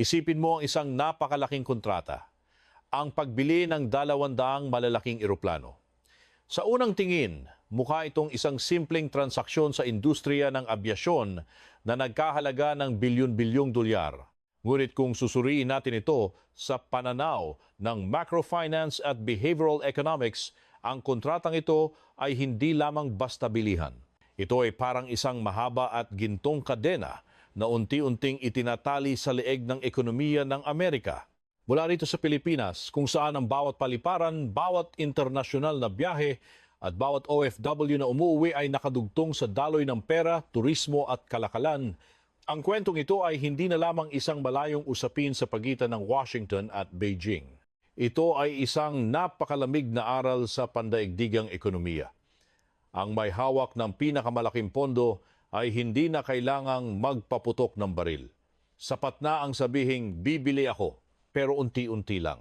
Isipin mo ang isang napakalaking kontrata, ang pagbili ng 200 malalaking eroplano. Sa unang tingin, mukha itong isang simpleng transaksyon sa industriya ng abyasyon na nagkahalaga ng bilyon-bilyong dolyar. Ngunit kung susuriin natin ito sa pananaw ng macrofinance at behavioral economics, ang kontratang ito ay hindi lamang basta bilihan. Ito ay parang isang mahaba at gintong kadena na unti-unting itinatali sa leeg ng ekonomiya ng Amerika. Mula rito sa Pilipinas, kung saan ang bawat paliparan, bawat internasyonal na biyahe at bawat OFW na umuwi ay nakadugtong sa daloy ng pera, turismo at kalakalan. Ang kwentong ito ay hindi na lamang isang malayong usapin sa pagitan ng Washington at Beijing. Ito ay isang napakalamig na aral sa pandaigdigang ekonomiya. Ang may hawak ng pinakamalaking pondo ay hindi na kailangang magpaputok ng baril. Sapat na ang sabihing bibili ako, pero unti-unti lang.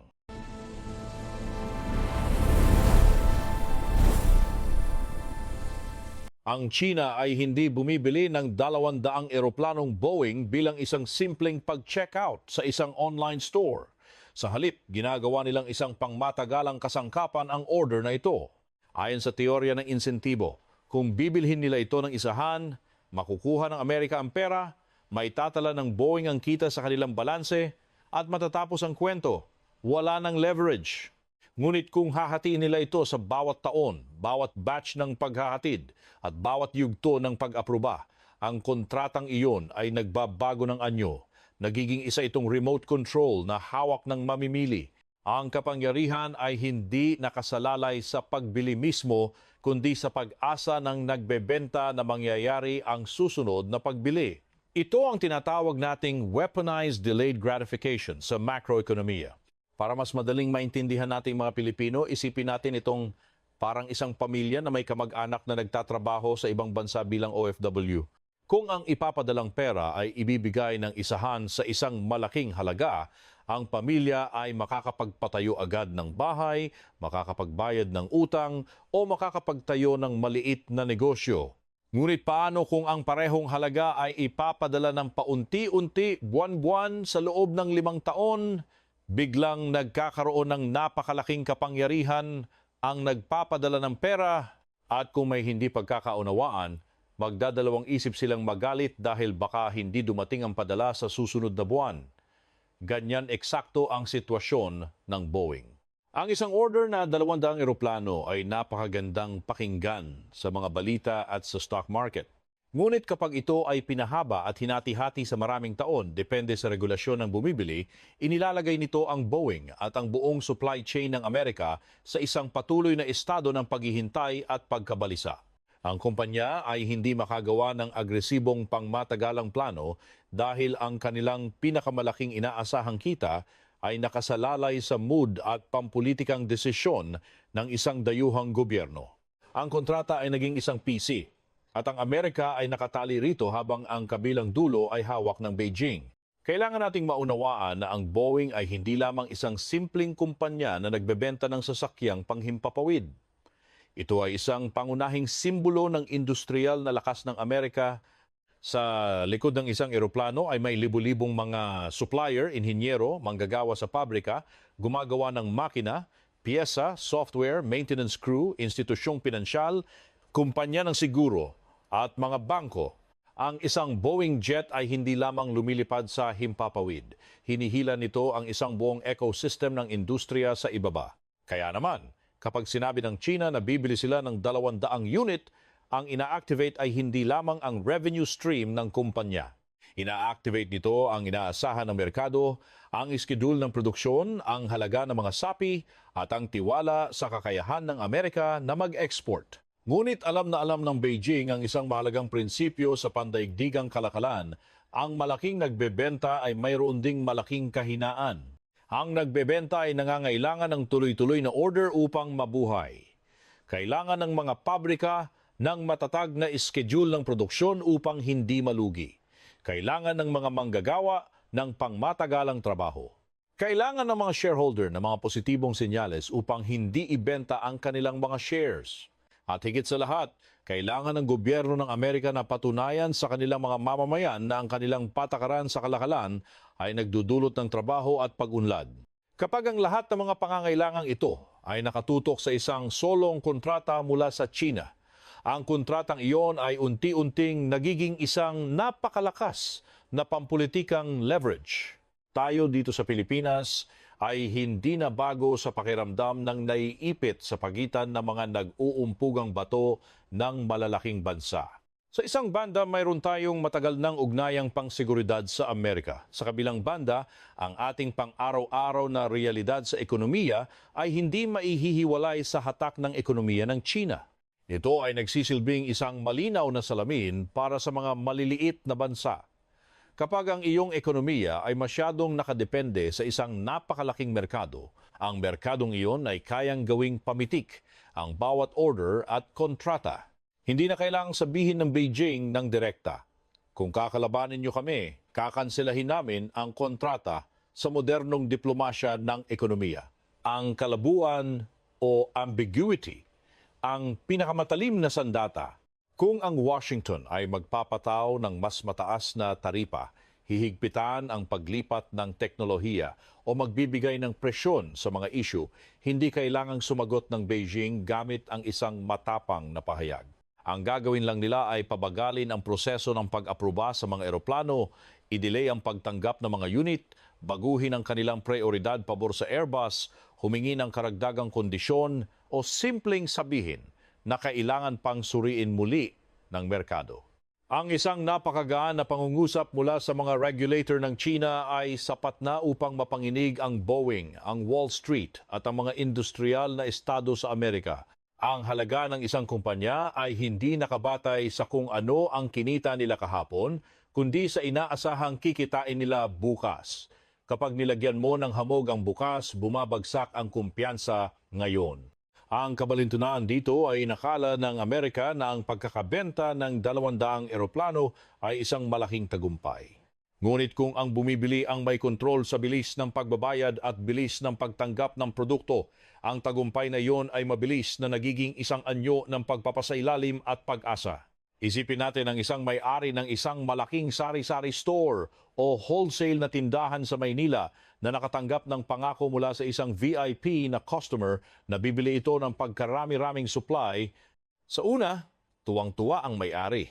Ang China ay hindi bumibili ng 200 eroplanong Boeing bilang isang simpleng pag-checkout sa isang online store. Sa halip, ginagawa nilang isang pangmatagalang kasangkapan ang order na ito. Ayon sa teorya ng insentibo, kung bibilhin nila ito ng isahan, makukuha ng Amerika ang pera, maitatala ng Boeing ang kita sa kanilang balanse, at matatapos ang kwento. Wala ng leverage. Ngunit kung hahatiin nila ito sa bawat taon, bawat batch ng paghahatid, at bawat yugto ng pag-aproba, ang kontratang iyon ay nagbabago ng anyo. Nagiging isa itong remote control na hawak ng mamimili. Ang kapangyarihan ay hindi nakasalalay sa pagbili mismo, kundi sa pag-asa ng nagbebenta na mangyayari ang susunod na pagbili. Ito ang tinatawag nating weaponized delayed gratification sa macroekonomiya. Para mas madaling maintindihan nating mga Pilipino, isipin natin itong parang isang pamilya na may kamag-anak na nagtatrabaho sa ibang bansa bilang OFW. Kung ang ipapadalang pera ay ibibigay ng isahan sa isang malaking halaga, ang pamilya ay makakapagpatayo agad ng bahay, makakapagbayad ng utang, o makakapagtayo ng maliit na negosyo. Ngunit paano kung ang parehong halaga ay ipapadala ng paunti-unti, buwan-buwan sa loob ng 5 taon? Biglang nagkakaroon ng napakalaking kapangyarihan ang nagpapadala ng pera, at kung may hindi pagkakaunawaan, magdadalawang isip silang magalit dahil baka hindi dumating ang padala sa susunod na buwan. Ganyan eksakto ang sitwasyon ng Boeing. Ang isang order na 200 eroplano ay napakagandang pakinggan sa mga balita at sa stock market. Ngunit kapag ito ay pinahaba at hinati-hati sa maraming taon, depende sa regulasyon ng bumibili, inilalagay nito ang Boeing at ang buong supply chain ng Amerika sa isang patuloy na estado ng paghihintay at pagkabalisa. Ang kumpanya ay hindi makagawa ng agresibong pangmatagalang plano dahil ang kanilang pinakamalaking inaasahang kita ay nakasalalay sa mood at pampulitikang desisyon ng isang dayuhang gobyerno. Ang kontrata ay naging isang PC at ang Amerika ay nakatali rito habang ang kabilang dulo ay hawak ng Beijing. Kailangan nating maunawaan na ang Boeing ay hindi lamang isang simpleng kumpanya na nagbebenta ng sasakyang panghimpapawid. Ito ay isang pangunahing simbolo ng industrial na lakas ng Amerika. Sa likod ng isang eroplano ay may libu-libong mga supplier, inhinyero, manggagawa sa pabrika, gumagawa ng makina, piyesa, software, maintenance crew, institusyong pinansyal, kumpanya ng siguro at mga bangko. Ang isang Boeing jet ay hindi lamang lumilipad sa himpapawid. Hinihila nito ang isang buong ecosystem ng industriya sa ibaba. Kaya naman, kapag sinabi ng China na bibili sila ng 200 unit, ang ina-activate ay hindi lamang ang revenue stream ng kumpanya. Ina-activate nito ang inaasahan ng merkado, ang schedule ng produksyon, ang halaga ng mga sapi, at ang tiwala sa kakayahan ng Amerika na mag-export. Ngunit alam na alam ng Beijing ang isang mahalagang prinsipyo sa pandaigdigang kalakalan. Ang malaking nagbebenta ay mayroon ding malaking kahinaan. Ang nagbebenta ay nangangailangan ng tuloy-tuloy na order upang mabuhay. Kailangan ng mga pabrika ng matatag na schedule ng produksyon upang hindi malugi. Kailangan ng mga manggagawa ng pangmatagalang trabaho. Kailangan ng mga shareholder ng mga positibong senyales upang hindi ibenta ang kanilang mga shares. At higit sa lahat, kailangan ng gobyerno ng Amerika na patunayan sa kanilang mga mamamayan na ang kanilang patakaran sa kalakalan ay nagdudulot ng trabaho at pag-unlad. Kapag ang lahat ng mga pangangailangang ito ay nakatutok sa isang solong kontrata mula sa China, ang kontratang iyon ay unti-unting nagiging isang napakalakas na pampulitikang leverage. Tayo dito sa Pilipinas ay hindi na bago sa pakiramdam ng naiipit sa pagitan ng mga nag-uumpugang bato ng malalaking bansa. Sa isang banda, mayroon tayong matagal ng ugnayang pangseguridad sa Amerika. Sa kabilang banda, ang ating pang-araw-araw na realidad sa ekonomiya ay hindi maihihiwalay sa hatak ng ekonomiya ng China. Ito ay nagsisilbing isang malinaw na salamin para sa mga maliliit na bansa. Kapag ang iyong ekonomiya ay masyadong nakadepende sa isang napakalaking merkado, ang merkadong iyon ay kayang gawing pamitik ang bawat order at kontrata. Hindi na kailangang sabihin ng Beijing ng direkta, kung kakalabanin niyo kami, kakanselahin namin ang kontrata sa modernong diplomasya ng ekonomiya. Ang kalabuan o ambiguity ang pinakamatalim na sandata. Kung ang Washington ay magpapataw ng mas mataas na taripa, hihigpitan ang paglipat ng teknolohiya o magbibigay ng presyon sa mga issue, hindi kailangang sumagot ng Beijing gamit ang isang matapang na pahayag. Ang gagawin lang nila ay pabagalin ang proseso ng pag-aproba sa mga eroplano, i-delay ang pagtanggap ng mga unit, baguhin ang kanilang prioridad pabor sa Airbus, humingi ng karagdagang kondisyon o simpleng sabihin na kailangan pang suriin muli ng merkado. Ang isang napakagaan na pangungusap mula sa mga regulator ng China ay sapat na upang mapanginig ang Boeing, ang Wall Street at ang mga industrial na estado sa Amerika. Ang halaga ng isang kumpanya ay hindi nakabatay sa kung ano ang kinita nila kahapon, kundi sa inaasahang kikitain nila bukas. Kapag nilagyan mo ng hamog ang bukas, bumabagsak ang kumpiyansa ngayon. Ang kabalintunaan dito ay nakala ng Amerika na ang pagkakabenta ng 200 eroplano ay isang malaking tagumpay. Ngunit kung ang bumibili ang may kontrol sa bilis ng pagbabayad at bilis ng pagtanggap ng produkto, ang tagumpay na iyon ay mabilis na nagiging isang anyo ng pagpapasailalim at pag-asa. Isipin natin ang isang may-ari ng isang malaking sari-sari store o wholesale na tindahan sa Maynila na nakatanggap ng pangako mula sa isang VIP na customer na bibili ito ng pagkarami-raming supply. Sa una, tuwang-tuwa ang may-ari.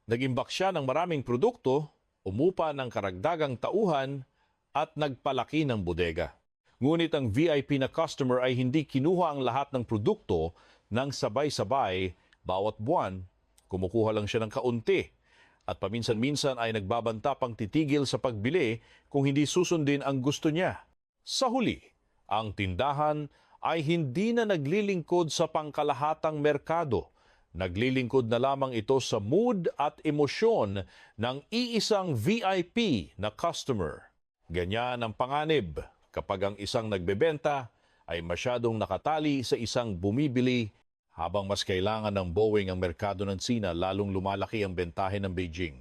Nag-imbak siya ng maraming produkto, umupa ng karagdagang tauhan at nagpalaki ng bodega. Ngunit ang VIP na customer ay hindi kinuha ang lahat ng produkto ng sabay-sabay bawat buwan. Kumukuha lang siya ng kaunti at paminsan-minsan ay nagbabanta pang titigil sa pagbili kung hindi susundin ang gusto niya. Sa huli, ang tindahan ay hindi na naglilingkod sa pangkalahatang merkado. Naglilingkod na lamang ito sa mood at emosyon ng iisang VIP na customer. Ganyan ang panganib kapag ang isang nagbebenta ay masyadong nakatali sa isang bumibili habang mas kailangan ng Boeing ang merkado ng China, lalong lumalaki ang bentahe ng Beijing.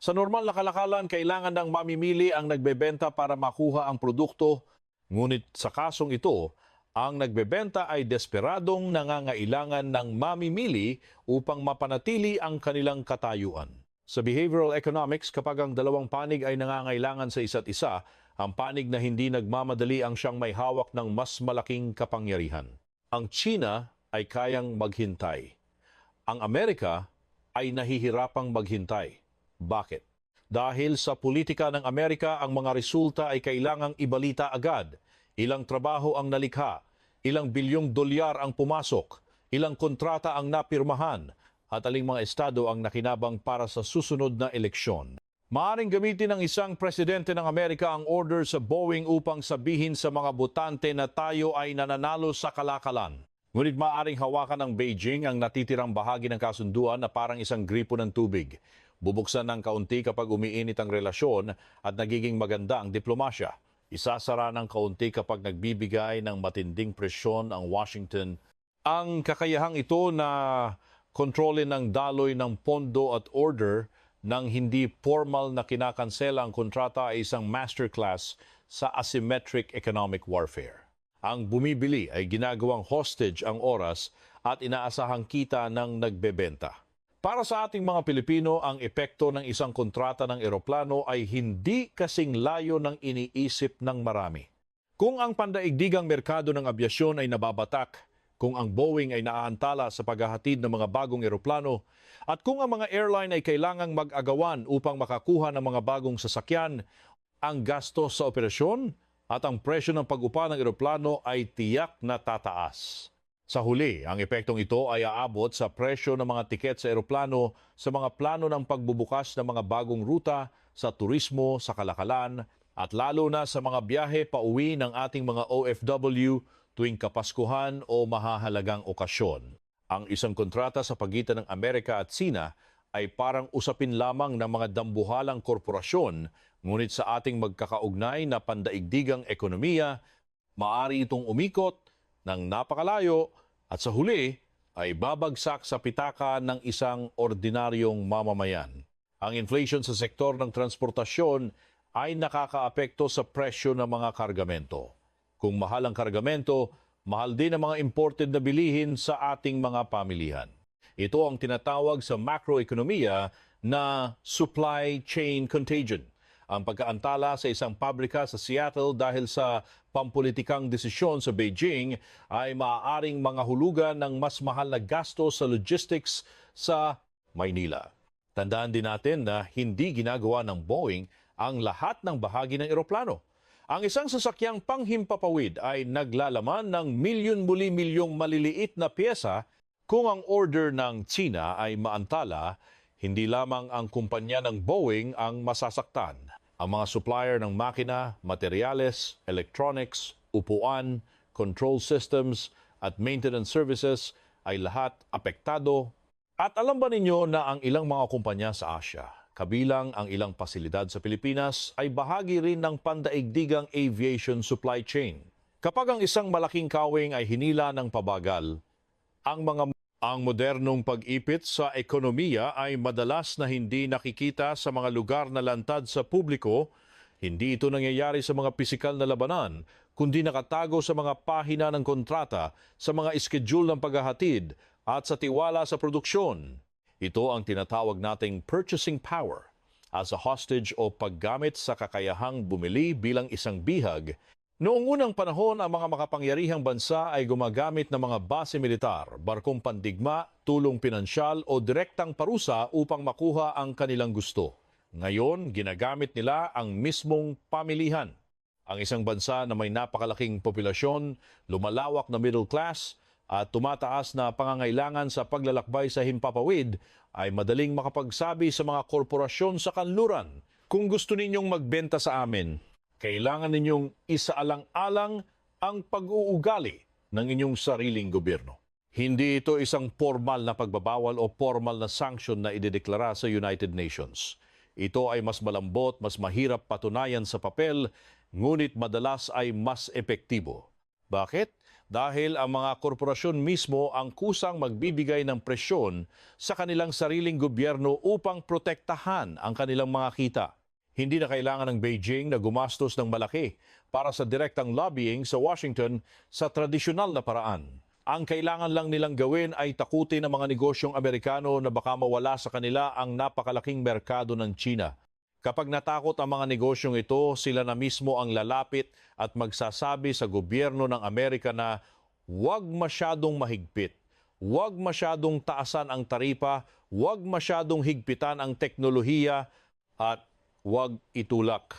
Sa normal na kalakalan, kailangan ng mamimili ang nagbebenta para makuha ang produkto. Ngunit sa kasong ito, ang nagbebenta ay desperadong nangangailangan ng mamimili upang mapanatili ang kanilang katayuan. Sa behavioral economics, kapag ang dalawang panig ay nangangailangan sa isa't isa, ang panig na hindi nagmamadali ang siyang may hawak ng mas malaking kapangyarihan. Ang China ay kayang maghintay. Ang Amerika ay nahihirapang maghintay. Bakit? Dahil sa politika ng Amerika, ang mga resulta ay kailangang ibalita agad. Ilang trabaho ang nalikha, ilang bilyong dolyar ang pumasok, ilang kontrata ang napirmahan, at aling mga estado ang nakinabang para sa susunod na eleksyon. Maaring gamitin ng isang presidente ng Amerika ang order sa Boeing upang sabihin sa mga botante na tayo ay nananalo sa kalakalan. Ngunit maaaring hawakan ng Beijing ang natitirang bahagi ng kasunduan na parang isang gripo ng tubig. Bubuksan ng kaunti kapag umiinit ang relasyon at nagiging maganda ang diplomasya. Isasara ng kaunti kapag nagbibigay ng matinding presyon ang Washington. Ang kakayahang ito na kontrolin ng daloy ng pondo at order ng hindi formal na kinakansela ang kontrata ay isang masterclass sa asymmetric economic warfare. Ang bumibili ay ginagawang hostage ang oras at inaasahang kita ng nagbebenta. Para sa ating mga Pilipino, ang epekto ng isang kontrata ng eroplano ay hindi kasing layo ng iniisip ng marami. Kung ang pandaigdigang merkado ng abyasyon ay nababatak, kung ang Boeing ay naaantala sa paghahatid ng mga bagong eroplano, at kung ang mga airline ay kailangang mag-agawan upang makakuha ng mga bagong sasakyan, ang gastos sa operasyon at ang presyo ng pag-upa ng eroplano ay tiyak na tataas. Sa huli, ang epektong ito ay aabot sa presyo ng mga tiket sa eroplano sa mga plano ng pagbubukas ng mga bagong ruta sa turismo sa kalakalan at lalo na sa mga biyahe pauwi ng ating mga OFW tuwing Kapaskuhan o mahahalagang okasyon. Ang isang kontrata sa pagitan ng Amerika at Sina ay parang usapin lamang ng mga dambuhalang korporasyon, ngunit sa ating magkakaugnay na pandaigdigang ekonomiya, maaari itong umikot ng napakalayo at sa huli ay babagsak sa pitaka ng isang ordinaryong mamamayan. Ang inflation sa sektor ng transportasyon ay nakakaapekto sa presyo ng mga kargamento. Kung mahal ang kargamento, mahal din ang mga imported na bilihin sa ating mga pamilihan. Ito ang tinatawag sa macroekonomiya na supply chain contagion. Ang pagkaantala sa isang pabrika sa Seattle dahil sa pampulitikang desisyon sa Beijing ay maaaring mangahulugan ng mas mahal na gasto sa logistics sa Maynila. Tandaan din natin na hindi ginagawa ng Boeing ang lahat ng bahagi ng eroplano. Ang isang sasakyang panghimpapawid ay naglalaman ng milyon-muli-milyong maliliit na piyesa. Kung ang order ng China ay maantala, hindi lamang ang kumpanya ng Boeing ang masasaktan. Ang mga supplier ng makina, materyales, electronics, upuan, control systems at maintenance services ay lahat apektado. At alam ba ninyo na ang ilang mga kumpanya sa Asia, kabilang ang ilang pasilidad sa Pilipinas, ay bahagi rin ng pandaigdigang aviation supply chain? Kapag ang isang malaking kawing ay hinila ng pabagal, ang modernong pag-ipit sa ekonomiya ay madalas na hindi nakikita sa mga lugar na lantad sa publiko. Hindi ito nangyayari sa mga pisikal na labanan, kundi nakatago sa mga pahina ng kontrata, sa mga iskedyul ng paghahatid at sa tiwala sa produksyon. Ito ang tinatawag nating purchasing power as a hostage o paggamit sa kakayahang bumili bilang isang bihag. Noong unang panahon, ang mga makapangyarihang bansa ay gumagamit ng mga base militar, barkong pandigma, tulong pinansyal o direktang parusa upang makuha ang kanilang gusto. Ngayon, ginagamit nila ang mismong pamilihan. Ang isang bansa na may napakalaking populasyon, lumalawak na middle class at tumataas na pangangailangan sa paglalakbay sa himpapawid ay madaling makapagsabi sa mga korporasyon sa kanluran, kung gusto ninyong magbenta sa amin, kailangan ninyong isaalang-alang ang pag-uugali ng inyong sariling gobyerno. Hindi ito isang formal na pagbabawal o formal na sanction na idedeklara sa United Nations. Ito ay mas malambot, mas mahirap patunayan sa papel, ngunit madalas ay mas epektibo. Bakit? Dahil ang mga korporasyon mismo ang kusang magbibigay ng presyon sa kanilang sariling gobyerno upang protektahan ang kanilang mga kita. Hindi na kailangan ng Beijing na gumastos ng malaki para sa direktang lobbying sa Washington sa tradisyonal na paraan. Ang kailangan lang nilang gawin ay takutin ang mga negosyong Amerikano na baka mawala sa kanila ang napakalaking merkado ng China. Kapag natakot ang mga negosyong ito, sila na mismo ang lalapit at magsasabi sa gobyerno ng Amerika na huwag masyadong mahigpit, huwag masyadong taasan ang taripa, huwag masyadong higpitan ang teknolohiya at huwag itulak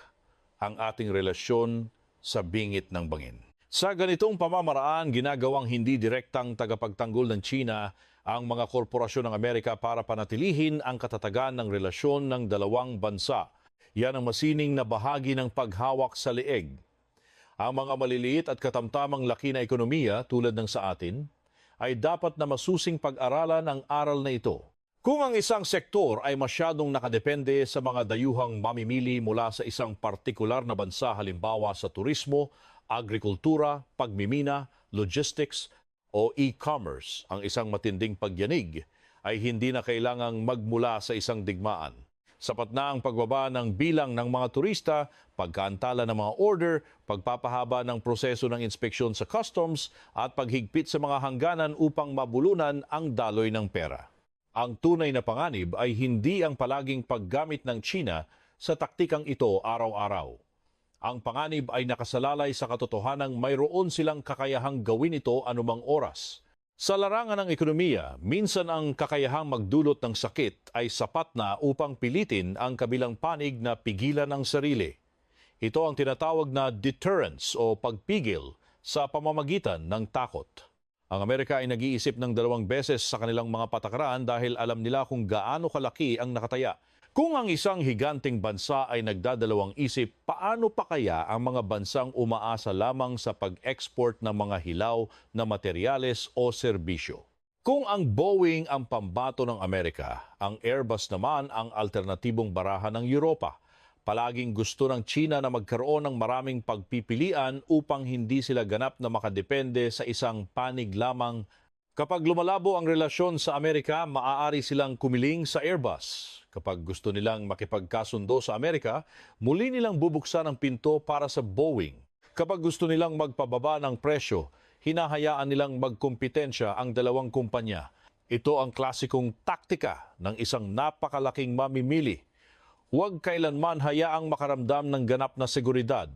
ang ating relasyon sa bingit ng bangin. Sa ganitong pamamaraan, ginagawang hindi direktang tagapagtanggol ng China ang mga korporasyon ng Amerika para panatilihin ang katatagan ng relasyon ng dalawang bansa. Yan ang masining na bahagi ng paghawak sa leeg. Ang mga maliliit at katamtamang laki na ekonomiya tulad ng sa atin ay dapat na masusing pag-aralan ang aral na ito. Kung ang isang sektor ay masyadong nakadepende sa mga dayuhang mamimili mula sa isang partikular na bansa, halimbawa sa turismo, agrikultura, pagmimina, logistics o e-commerce, ang isang matinding pagyanig ay hindi na kailangang magmula sa isang digmaan. Sapat na ang pagbaba ng bilang ng mga turista, pagkaantala ng mga order, pagpapahaba ng proseso ng inspeksyon sa customs at paghigpit sa mga hangganan upang mabulunan ang daloy ng pera. Ang tunay na panganib ay hindi ang palaging paggamit ng China sa taktikang ito araw-araw. Ang panganib ay nakasalalay sa katotohanang mayroon silang kakayahang gawin ito anumang oras. Sa larangan ng ekonomiya, minsan ang kakayahang magdulot ng sakit ay sapat na upang pilitin ang kabilang panig na pigilan ang sarili. Ito ang tinatawag na deterrence o pagpigil sa pamamagitan ng takot. Ang Amerika ay nag-iisip ng 2 beses sa kanilang mga patakaran dahil alam nila kung gaano kalaki ang nakataya. Kung ang isang higanteng bansa ay nagdadalawang isip, paano pa kaya ang mga bansang umaasa lamang sa pag-export ng mga hilaw na materyales o serbisyo? Kung ang Boeing ang pambato ng Amerika, ang Airbus naman ang alternatibong baraha ng Europa. Palaging gusto ng China na magkaroon ng maraming pagpipilian upang hindi sila ganap na makadepende sa isang panig lamang. Kapag lumalabo ang relasyon sa Amerika, maaari silang kumiling sa Airbus. Kapag gusto nilang makipagkasundo sa Amerika, muli nilang bubuksan ang pinto para sa Boeing. Kapag gusto nilang magpababa ng presyo, hinahayaan nilang magkumpetensya ang dalawang kumpanya. Ito ang klasikong taktika ng isang napakalaking mamimili. Huwag kailanman hayaang makaramdam ng ganap na seguridad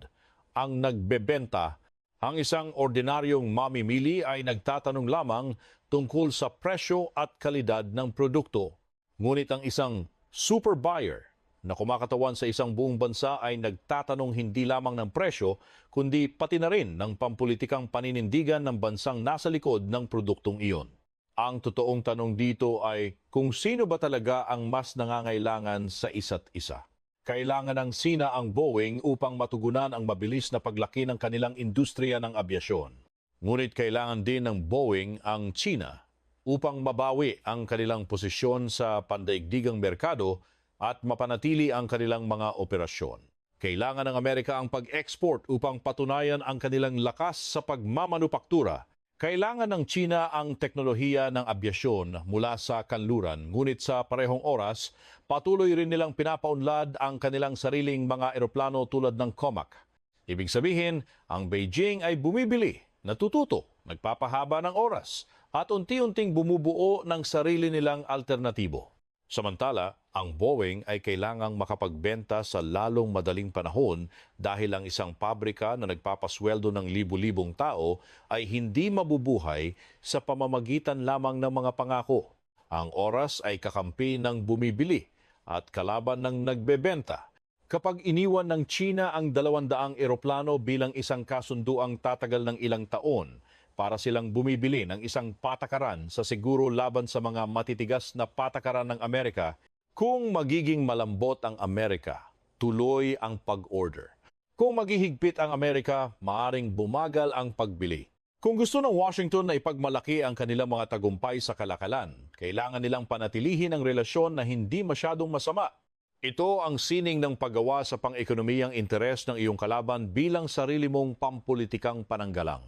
ang nagbebenta. Ang isang ordinaryong mamimili ay nagtatanong lamang tungkol sa presyo at kalidad ng produkto. Ngunit ang isang super buyer na kumakatawan sa isang buong bansa ay nagtatanong hindi lamang ng presyo, kundi pati na rin ng pampulitikang paninindigan ng bansang nasa likod ng produktong iyon. Ang totoong tanong dito ay kung sino ba talaga ang mas nangangailangan sa isa't isa. Kailangan ng Sina ang Boeing upang matugunan ang mabilis na paglaki ng kanilang industriya ng abyasyon. Ngunit kailangan din ng Boeing ang China upang mabawi ang kanilang posisyon sa pandaigdigang merkado at mapanatili ang kanilang mga operasyon. Kailangan ng Amerika ang pag-export upang patunayan ang kanilang lakas sa pagmamanupaktura. Kailangan ng China ang teknolohiya ng abyasyon mula sa kanluran, ngunit sa parehong oras, patuloy rin nilang pinapaunlad ang kanilang sariling mga eroplano tulad ng COMAC. Ibig sabihin, ang Beijing ay bumibili, natututo, nagpapahaba ng oras, at unti-unting bumubuo ng sarili nilang alternatibo. Samantala, ang Boeing ay kailangang makapagbenta sa lalong madaling panahon dahil ang isang pabrika na nagpapasweldo ng libu-libong tao ay hindi mabubuhay sa pamamagitan lamang ng mga pangako. Ang oras ay kakampi ng bumibili at kalaban ng nagbebenta. Kapag iniwan ng China ang 200 eroplano bilang isang kasunduang tatagal ng ilang taon, para silang bumibili ng isang patakaran sa siguro laban sa mga matitigas na patakaran ng Amerika. Kung magiging malambot ang Amerika, tuloy ang pag-order. Kung maghihigpit ang Amerika, maaring bumagal ang pagbili. Kung gusto ng Washington na ipagmalaki ang kanilang mga tagumpay sa kalakalan, kailangan nilang panatilihin ang relasyon na hindi masyadong masama. Ito ang sining ng paggawa sa pang-ekonomiyang interes ng iyong kalaban bilang sarili mong pampulitikang pananggalang.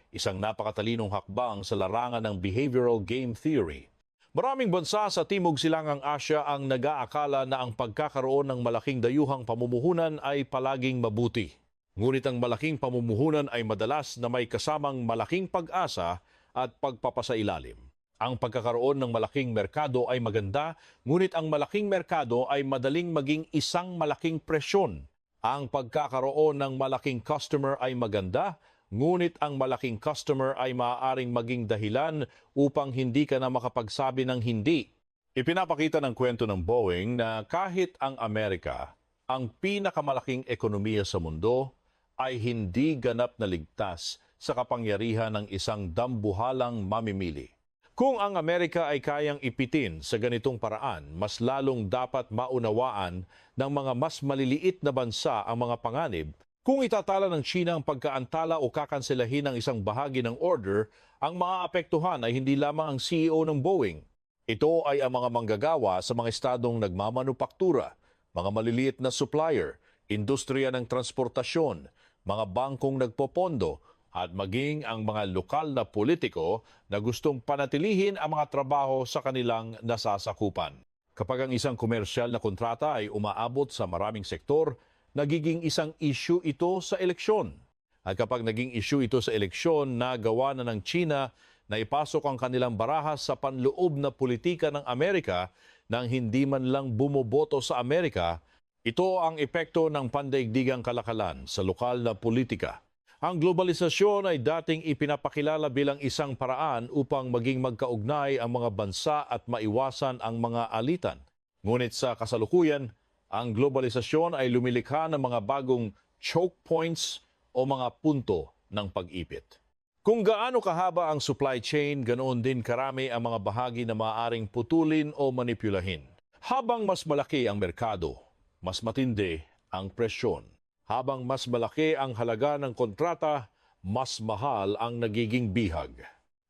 Isang napakatalinong hakbang sa larangan ng behavioral game theory. Maraming bansa sa Timog Silangang Asya ang nag-aakala na ang pagkakaroon ng malaking dayuhang pamumuhunan ay palaging mabuti. Ngunit ang malaking pamumuhunan ay madalas na may kasamang malaking pag-asa at pagpapasailalim. Ang pagkakaroon ng malaking merkado ay maganda, ngunit ang malaking merkado ay madaling maging isang malaking presyon. Ang pagkakaroon ng malaking customer ay maganda, ngunit ang malaking customer ay maaaring maging dahilan upang hindi ka na makapagsabi ng hindi. Ipinapakita ng kwento ng Boeing na kahit ang Amerika, ang pinakamalaking ekonomiya sa mundo, ay hindi ganap na ligtas sa kapangyarihan ng isang dambuhalang mamimili. Kung ang Amerika ay kayang ipitin sa ganitong paraan, mas lalong dapat maunawaan ng mga mas maliliit na bansa ang mga panganib. Kung itatala ng China ang pagkaantala o kakanselahin ng isang bahagi ng order, ang maaapektuhan ay hindi lamang ang CEO ng Boeing. Ito ay ang mga manggagawa sa mga estadong nagmamanupaktura, mga maliliit na supplier, industriya ng transportasyon, mga bangkong nagpopondo, at maging ang mga lokal na politiko na gustong panatilihin ang mga trabaho sa kanilang nasasakupan. Kapag ang isang komersyal na kontrata ay umaabot sa maraming sektor, nagiging isang issue ito sa eleksyon. At kapag naging issue ito sa eleksyon na gawa na ng China na ipasok ang kanilang baraha sa panloob na politika ng Amerika nang hindi man lang bumoboto sa Amerika, ito ang epekto ng pandaigdigang kalakalan sa lokal na politika. Ang globalisasyon ay dating ipinapakilala bilang isang paraan upang maging magkaugnay ang mga bansa at maiwasan ang mga alitan. Ngunit sa kasalukuyan, ang globalisasyon ay lumilikha ng mga bagong choke points o mga punto ng pag-ipit. Kung gaano kahaba ang supply chain, ganoon din karami ang mga bahagi na maaaring putulin o manipulahin. Habang mas malaki ang merkado, mas matindi ang presyon. Habang mas malaki ang halaga ng kontrata, mas mahal ang nagiging bihag.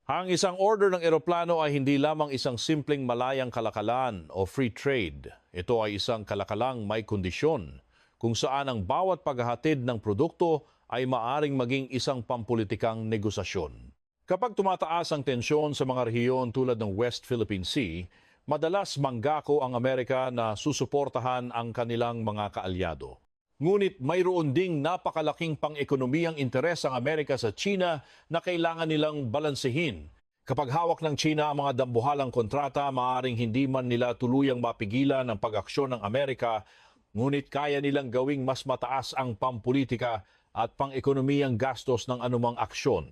Ang isang order ng eroplano ay hindi lamang isang simpleng malayang kalakalan o free trade. Ito ay isang kalakalang may kondisyon, kung saan ang bawat paghahatid ng produkto ay maaring maging isang pampulitikang negosasyon. Kapag tumataas ang tensyon sa mga rehiyon tulad ng West Philippine Sea, madalas manggako ang Amerika na susuportahan ang kanilang mga kaalyado. Ngunit mayroon ding napakalaking pang-ekonomiyang interes ang Amerika sa China na kailangan nilang balansehin. Kapag hawak ng China ang mga dambuhalang kontrata, maaaring hindi man nila tuluyang mapigilan ang pag-aksyon ng Amerika, ngunit kaya nilang gawing mas mataas ang pampolitika at pang-ekonomiyang gastos ng anumang aksyon.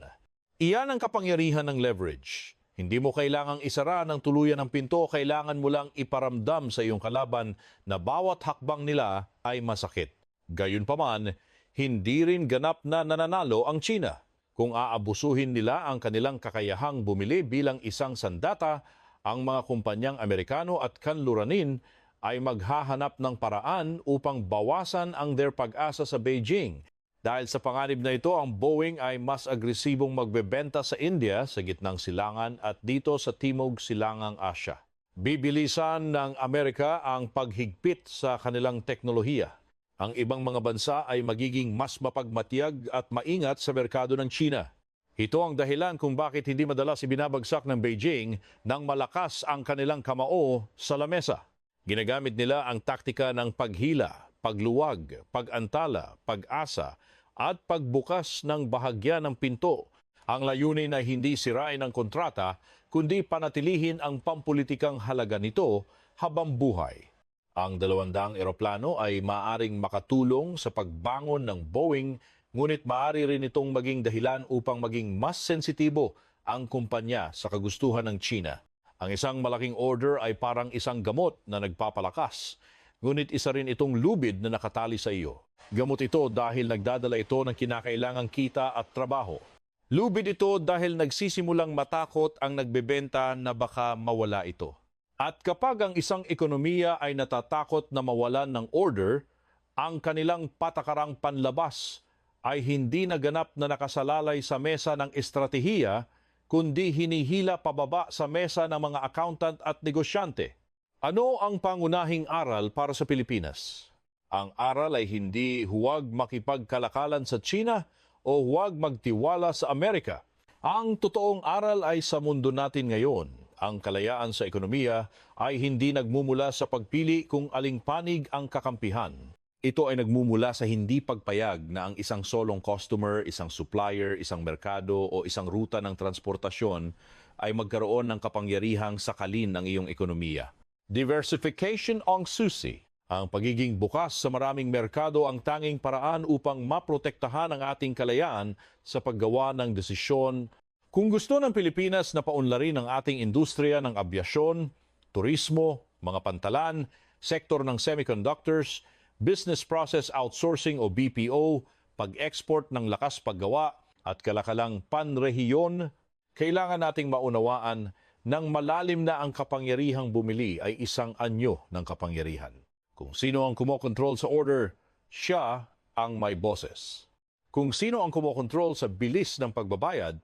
Iyan ang kapangyarihan ng leverage. Hindi mo kailangang isara ng tuluyan ng pinto, kailangan mo lang iparamdam sa iyong kalaban na bawat hakbang nila ay masakit. Gayunpaman, hindi rin ganap na nananalo ang China. Kung aabusuhin nila ang kanilang kakayahang bumili bilang isang sandata, ang mga kumpanyang Amerikano at kanluranin ay maghahanap ng paraan upang bawasan ang their pag-asa sa Beijing. Dahil sa panganib na ito, ang Boeing ay mas agresibong magbebenta sa India sa gitnang silangan at dito sa Timog Silangang Asya. Bibilisan ng Amerika ang paghigpit sa kanilang teknolohiya. Ang ibang mga bansa ay magiging mas mapagmatiyag at maingat sa merkado ng China. Ito ang dahilan kung bakit hindi madalas ibinabagsak ng Beijing nang malakas ang kanilang kamao sa lamesa. Ginagamit nila ang taktika ng paghila, pagluwag, pag-antala, pag-asa at pagbukas ng bahagya ng pinto. Ang layunin ay hindi sirain ang kontrata, kundi panatilihin ang pampulitikang halaga nito habang buhay. Ang 200 eroplano ay maaaring makatulong sa pagbangon ng Boeing, ngunit maaari rin itong maging dahilan upang maging mas sensitibo ang kumpanya sa kagustuhan ng China. Ang isang malaking order ay parang isang gamot na nagpapalakas, ngunit isa rin itong lubid na nakatali sa iyo. Gamot ito dahil nagdadala ito ng kinakailangang kita at trabaho. Lubid ito dahil nagsisimulang matakot ang nagbebenta na baka mawala ito. At kapag ang isang ekonomiya ay natatakot na mawalan ng order, ang kanilang patakarang panlabas ay hindi naganap na nakasalalay sa mesa ng estratehiya, kundi hinihila pababa sa mesa ng mga accountant at negosyante. Ano ang pangunahing aral para sa Pilipinas? Ang aral ay hindi huwag makipagkalakalan sa China o huwag magtiwala sa Amerika. Ang totoong aral ay sa mundo natin ngayon. Ang kalayaan sa ekonomiya ay hindi nagmumula sa pagpili kung aling panig ang kakampihan. Ito ay nagmumula sa hindi pagpayag na ang isang solong customer, isang supplier, isang merkado o isang ruta ng transportasyon ay magkaroon ng kapangyarihang sakalin ng iyong ekonomiya. Diversification ang susi. Ang pagiging bukas sa maraming merkado ang tanging paraan upang maprotektahan ang ating kalayaan sa paggawa ng desisyon. Kung gusto ng Pilipinas na paunlarin ang ating industriya ng abyasyon, turismo, mga pantalan, sektor ng semiconductors, business process outsourcing o BPO, pag-export ng lakas paggawa at kalakalang panrehiyon, kailangan nating maunawaan ng malalim na ang kapangyarihang bumili ay isang anyo ng kapangyarihan. Kung sino ang kumokontrol sa order, siya ang may boses. Kung sino ang kumokontrol sa bilis ng pagbabayad,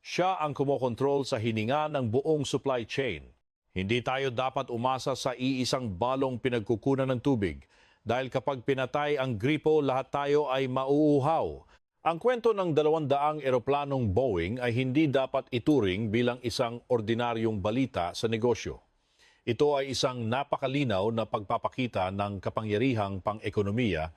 siya ang kumokontrol sa hininga ng buong supply chain. Hindi tayo dapat umasa sa iisang balong pinagkukunan ng tubig dahil kapag pinatay ang gripo, lahat tayo ay mauuhaw. Ang kwento ng 200 eroplanong Boeing ay hindi dapat ituring bilang isang ordinaryong balita sa negosyo. Ito ay isang napakalinaw na pagpapakita ng kapangyarihang pang-ekonomiya.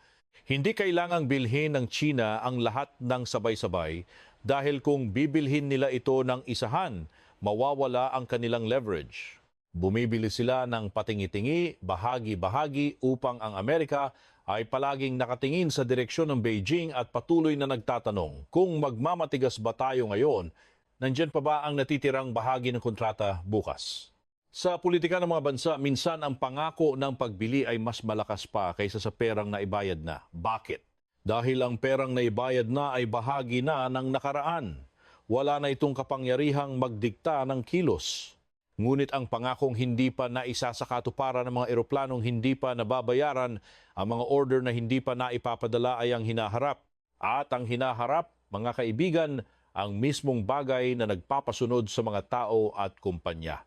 Hindi kailangang bilhin ng China ang lahat ng sabay-sabay dahil kung bibilhin nila ito ng isahan, mawawala ang kanilang leverage. Bumibili sila ng patingi-tingi, bahagi-bahagi upang ang Amerika ay palaging nakatingin sa direksyon ng Beijing at patuloy na nagtatanong kung magmamatigas ba tayo ngayon, nandyan pa ba ang natitirang bahagi ng kontrata bukas? Sa politika ng mga bansa, minsan ang pangako ng pagbili ay mas malakas pa kaysa sa perang naibayad na. Bakit? Dahil ang perang naibayad na ay bahagi na ng nakaraan. Wala na itong kapangyarihang magdikta ng kilos. Ngunit ang pangakong hindi pa naisasakatuparan ng mga eroplanong hindi pa nababayaran, ang mga order na hindi pa naipapadala ay ang hinaharap. At ang hinaharap, mga kaibigan, ang mismong bagay na nagpapasunod sa mga tao at kumpanya.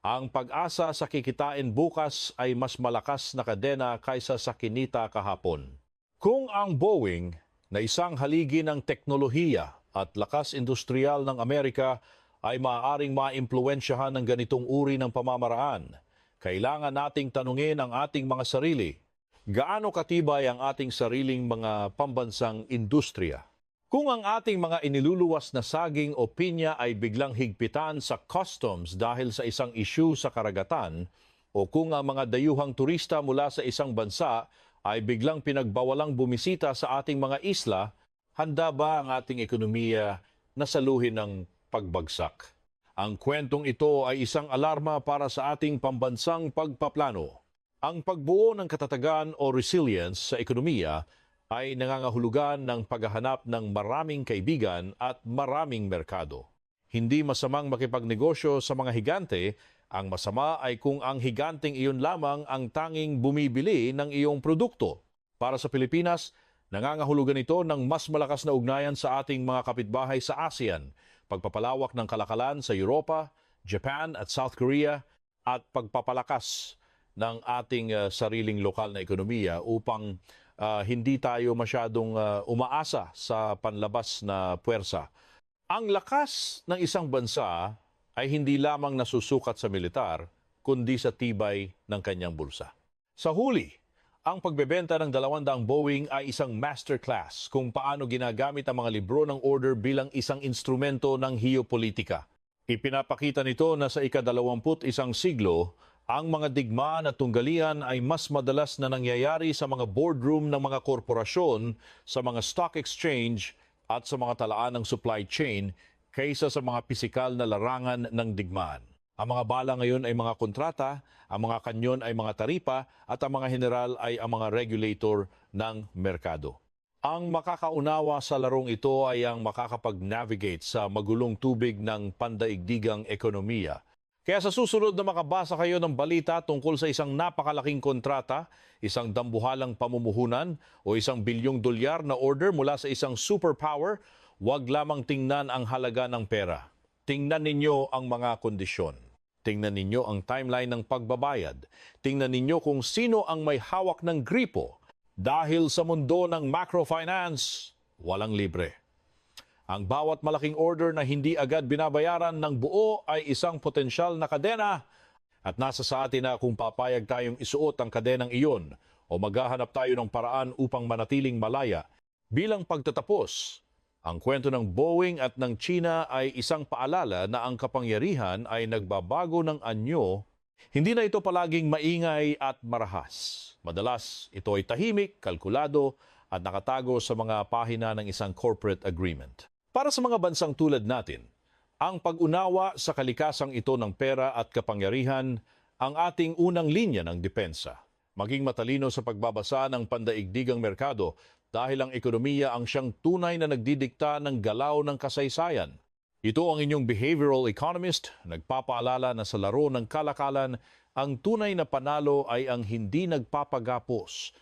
Ang pag-asa sa kikitain bukas ay mas malakas na kadena kaysa sa kinita kahapon. Kung ang Boeing, na isang haligi ng teknolohiya at lakas industrial ng Amerika, ay maaaring maimpluwensyahan ng ganitong uri ng pamamaraan, kailangan nating tanungin ang ating mga sarili. Gaano katibay ang ating sariling mga pambansang industriya? Kung ang ating mga iniluluwas na saging o pinya ay biglang higpitan sa customs dahil sa isang issue sa karagatan, o kung ang mga dayuhang turista mula sa isang bansa ay biglang pinagbawalang bumisita sa ating mga isla, handa ba ang ating ekonomiya na saluhin ng pagbagsak? Ang kwentong ito ay isang alarma para sa ating pambansang pagpaplano. Ang pagbuo ng katatagan o resilience sa ekonomiya ay nangangahulugan ng paghahanap ng maraming kaibigan at maraming merkado. Hindi masamang makipagnegosyo sa mga higante, ang masama ay kung ang higanteng iyon lamang ang tanging bumibili ng iyong produkto. Para sa Pilipinas, nangangahulugan ito ng mas malakas na ugnayan sa ating mga kapitbahay sa ASEAN, pagpapalawak ng kalakalan sa Europa, Japan at South Korea, at pagpapalakas ng ating sariling lokal na ekonomiya upang hindi tayo masyadong umaasa sa panlabas na puwersa. Ang lakas ng isang bansa ay hindi lamang nasusukat sa militar, kundi sa tibay ng kanyang bulsa. Sa huli, ang pagbebenta ng 200 Boeing ay isang masterclass kung paano ginagamit ang mga libro ng order bilang isang instrumento ng geopolitika. Ipinapakita nito na sa ika-21 siglo, ang mga digmaan at tunggalian ay mas madalas na nangyayari sa mga boardroom ng mga korporasyon, sa mga stock exchange at sa mga talaan ng supply chain kaysa sa mga pisikal na larangan ng digmaan. Ang mga bala ngayon ay mga kontrata, ang mga kanyon ay mga taripa at ang mga general ay ang mga regulator ng merkado. Ang makakaunawa sa larong ito ay ang makakapag-navigate sa magulong tubig ng pandaigdigang ekonomiya. Kaya sa susunod na makabasa kayo ng balita tungkol sa isang napakalaking kontrata, isang dambuhalang pamumuhunan o isang bilyong dolyar na order mula sa isang superpower, huwag lamang tingnan ang halaga ng pera. Tingnan ninyo ang mga kondisyon. Tingnan ninyo ang timeline ng pagbabayad. Tingnan ninyo kung sino ang may hawak ng gripo. Dahil sa mundo ng macrofinance, walang libre. Ang bawat malaking order na hindi agad binabayaran ng buo ay isang potensyal na kadena at nasa sa atin na kung papayag tayong isuot ang kadenang iyon o maghahanap tayo ng paraan upang manatiling malaya. Bilang pagtatapos, ang kwento ng Boeing at ng China ay isang paalala na ang kapangyarihan ay nagbabago ng anyo. Hindi na ito palaging maingay at marahas. Madalas, ito ay tahimik, kalkulado at nakatago sa mga pahina ng isang corporate agreement. Para sa mga bansang tulad natin, ang pag-unawa sa kalikasang ito ng pera at kapangyarihan ang ating unang linya ng depensa. Maging matalino sa pagbabasa ng pandaigdigang merkado dahil ang ekonomiya ang siyang tunay na nagdidikta ng galaw ng kasaysayan. Ito ang inyong behavioral economist, nagpapaalala na sa laro ng kalakalan, ang tunay na panalo ay ang hindi nagpapagapos,